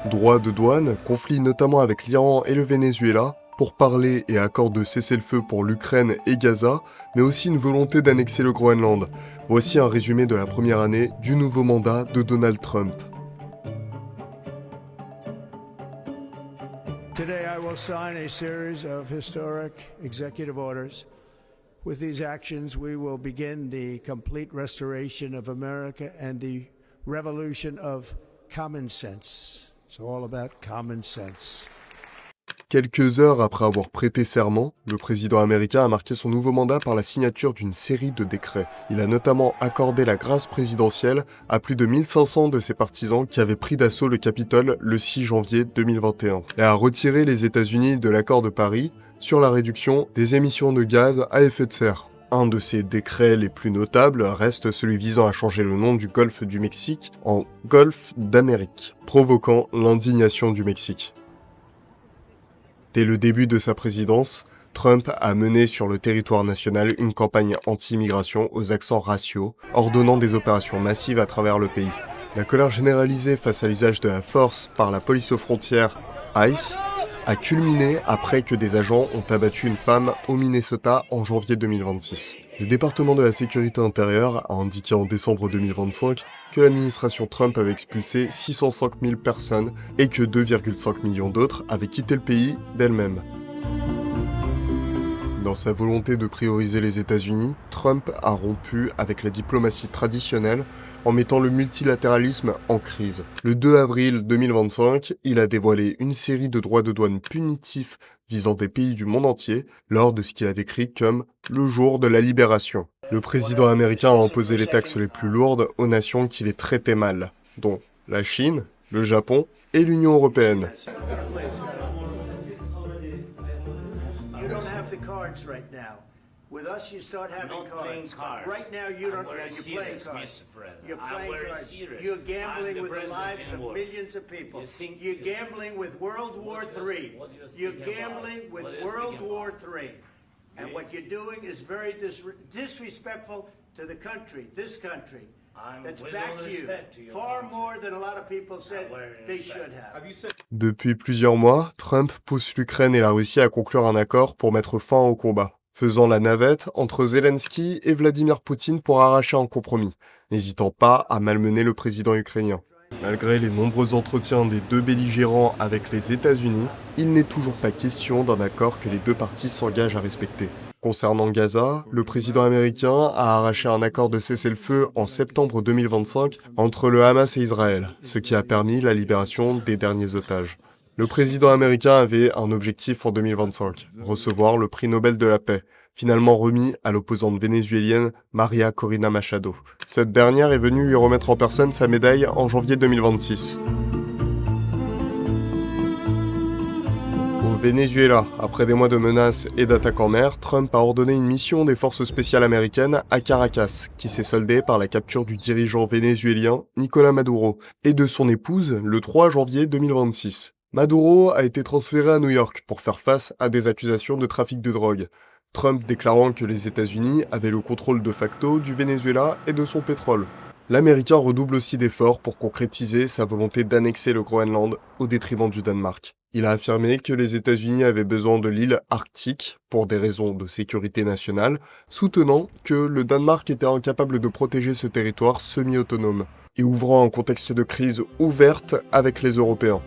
Droits de douane, conflit notamment avec l'Iran et le Venezuela, pourparlers et accords de cessez-le-feu pour l'Ukraine et Gaza, mais aussi une volonté d'annexer le Groenland. Voici un résumé de la première année du nouveau mandat de Donald Trump. Today I will sign a series of historic executive orders. With these actions, we will begin the complete restoration of America and the revolution of common sense. It's all about common sense. Quelques heures après avoir prêté serment, le président américain a marqué son nouveau mandat par la signature d'une série de décrets. Il a notamment accordé la grâce présidentielle à plus de 1500 de ses partisans qui avaient pris d'assaut le Capitole le 6 janvier 2021 et a retiré les États-Unis de l'accord de Paris sur la réduction des émissions de gaz à effet de serre. Un de ces décrets les plus notables reste celui visant à changer le nom du golfe du Mexique en Golfe d'Amérique, provoquant l'indignation du Mexique. Dès le début de sa présidence, Trump a mené sur le territoire national une campagne anti-immigration aux accents raciaux, ordonnant des opérations massives à travers le pays. La colère généralisée face à l'usage de la force par la police aux frontières, ICE, a culminé après que des agents ont abattu une femme au Minnesota en janvier 2026. Le département de la sécurité intérieure a indiqué en décembre 2025 que l'administration Trump avait expulsé 605 000 personnes et que 2,5 millions d'autres avaient quitté le pays d'elles-mêmes. Dans sa volonté de prioriser les États-Unis, Trump a rompu avec la diplomatie traditionnelle en mettant le multilatéralisme en crise. Le 2 avril 2025, il a dévoilé une série de droits de douane punitifs visant des pays du monde entier lors de ce qu'il a décrit comme le jour de la libération. Le président américain a imposé les taxes les plus lourdes aux nations qui les traitaient mal, dont la Chine, le Japon et l'Union européenne. Right now. With us, you start having cards. Right now, you don't. You're playing cards. You're playing cards. You're gambling with the lives of millions of people. You're gambling with World War III. You're gambling with World War III. And what you're doing is very disrespectful to the country, this country. That's back to you, far more than a lot of people said they should have. Depuis plusieurs mois, Trump pousse l'Ukraine et la Russie à conclure un accord pour mettre fin au combat, faisant la navette entre Zelensky et Vladimir Poutine pour arracher un compromis, n'hésitant pas à malmener le président ukrainien. Malgré les nombreux entretiens des deux belligérants avec les États-Unis, il n'est toujours pas question d'un accord que les deux parties s'engagent à respecter. Concernant Gaza, le président américain a arraché un accord de cessez-le-feu en septembre 2025 entre le Hamas et Israël, ce qui a permis la libération des derniers otages. Le président américain avait un objectif en 2025, recevoir le prix Nobel de la paix, finalement remis à l'opposante vénézuélienne Maria Corina Machado. Cette dernière est venue lui remettre en personne sa médaille en janvier 2026. Au Venezuela, après des mois de menaces et d'attaques en mer, Trump a ordonné une mission des forces spéciales américaines à Caracas, qui s'est soldée par la capture du dirigeant vénézuélien Nicolás Maduro et de son épouse le 3 janvier 2026. Maduro a été transféré à New York pour faire face à des accusations de trafic de drogue, Trump déclarant que les États-Unis avaient le contrôle de facto du Venezuela et de son pétrole. L'Américain redouble aussi d'efforts pour concrétiser sa volonté d'annexer le Groenland au détriment du Danemark. Il a affirmé que les États-Unis avaient besoin de l'île arctique pour des raisons de sécurité nationale, soutenant que le Danemark était incapable de protéger ce territoire semi-autonome et ouvrant un contexte de crise ouverte avec les Européens.